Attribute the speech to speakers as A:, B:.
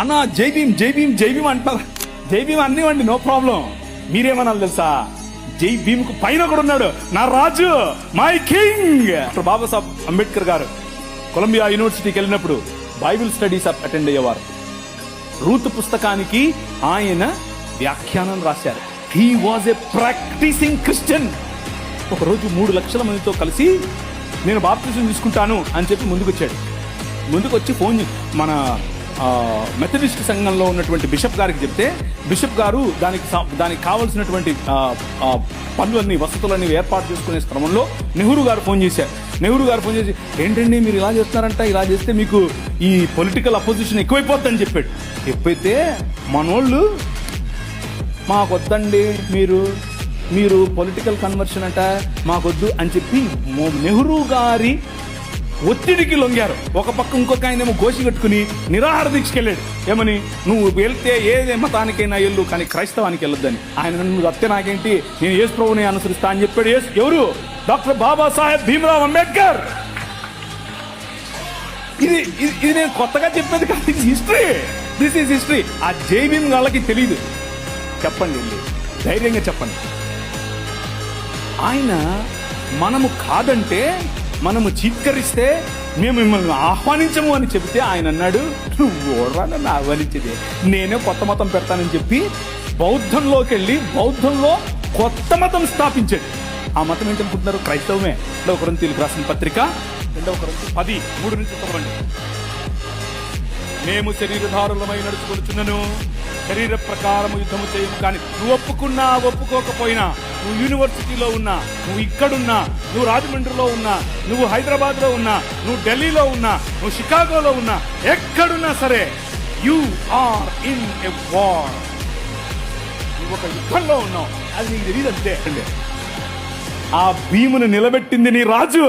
A: అన్నా జై భీమ్ జై భీమ్ జై భీమ్ అంటారు. జై భీమ్ అన్నివ్వండి, నో ప్రాబ్లం. మీరేమన్నా తెలుసా, జై భీమ్ కు పైన కూడా ఉన్నాడు నా రాజు, my king. Doctor Babasaheb Ambedkar గారు కొలంబియా యూనివర్సిటీకి వెళ్ళినప్పుడు బైబిల్ స్టడీస్ అటెండ్ అయ్యేవారు. రూతు పుస్తకానికి ఆయన వ్యాఖ్యానం రాశారు. He was a practising Christian. ఒకరోజు 3 లక్షల మందితో కలిసి నేను బాప్తిజం తీసుకుంటాను అని చెప్పి ముందుకు వచ్చి ఫోన్ మన మెథడిస్ట్ సంఘంలో ఉన్నటువంటి బిషప్ గారికి చెప్తే, బిషప్ గారు దానికి కావాల్సినటువంటి పనులన్నీ వసతులన్నీ ఏర్పాటు చేసుకునే క్రమంలో నెహ్రూ గారు ఫోన్ చేశారు. నెహ్రూ గారు ఫోన్ చేసి, ఏంటండి మీరు ఇలా చేస్తున్నారంట, ఇలా చేస్తే మీకు ఈ పొలిటికల్ అపోజిషన్ ఎక్కువైపోద్దని చెప్పాడు. ఎప్పుడైతే మనోళ్ళు మాకొద్దండి, మీరు పొలిటికల్ కన్వర్షన్ అంట మాకొద్దు అని చెప్పి నెహ్రూ గారి ఒత్తిడికి లొంగారు. ఒక పక్క ఇంకొక ఆయనేమో గోషి కట్టుకుని నిరాహార దీక్షకెళ్ళాడు. ఏమని, నువ్వు వెళ్తే ఏ మతానికైనా వెళ్ళు కానీ క్రైస్తవానికి వెళ్ళొద్దని. ఆయన నువ్వు అత్తే నాకేంటి, నేను యేసు ప్రభువుని అనుసరిస్తా అని చెప్పాడు. ఎవరు? డాక్టర్ బాబాసాహెబ్ భీమ్రావ్ అంబేద్కర్. ఇది నేను కొత్తగా చెప్పేది కాదు, ఇది హిస్టరీ. This is history. ఆ జై భీమ్ వాళ్ళకి తెలియదు. చెప్పండి, వెళ్ళి ధైర్యంగా చెప్పండి. ఆయన మనము కాదంటే, మనము చీత్కరిస్తే మేము మిమ్మల్ని ఆహ్వానించము అని చెబితే ఆయన అన్నాడు, నువ్వు ఓడరా నన్ను ఆహ్వానించేది, నేనే కొత్త మతం పెడతానని చెప్పి బౌద్ధంలోకి వెళ్ళి బౌద్ధంలో కొత్త మతం స్థాపించాడు. ఆ మతం ఏంటనుకుంటున్నారు? క్రైస్తవమే. 2 కొరింథీయులకు రాసిన పత్రిక 2 కొరింథీ 10:3 నుంచి చదవండి. మేము శరీరధారులమై నడుచుకొనుచున్నను, శరీర ప్రకారము యుద్ధము చేయము. కానీ నువ్వు ఒప్పుకున్నా ఒప్పుకోకపోయినా, నువ్వు యూనివర్సిటీలో ఉన్నా, నువ్వు ఇక్కడున్నా, నువ్వు రాజమండ్రిలో ఉన్నా, నువ్వు హైదరాబాద్ లో ఉన్నా, నువ్వు ఢిల్లీలో ఉన్నా, నువ్వు షికాగోలో ఉన్నా, ఎక్కడున్నా సరే, you are in a war. నువ్వు ఒక యుద్ధంలో ఉన్నావు, అది నీకు తెలియదు అంతే. ఆ భీమును నిలబెట్టింది నీ రాజు.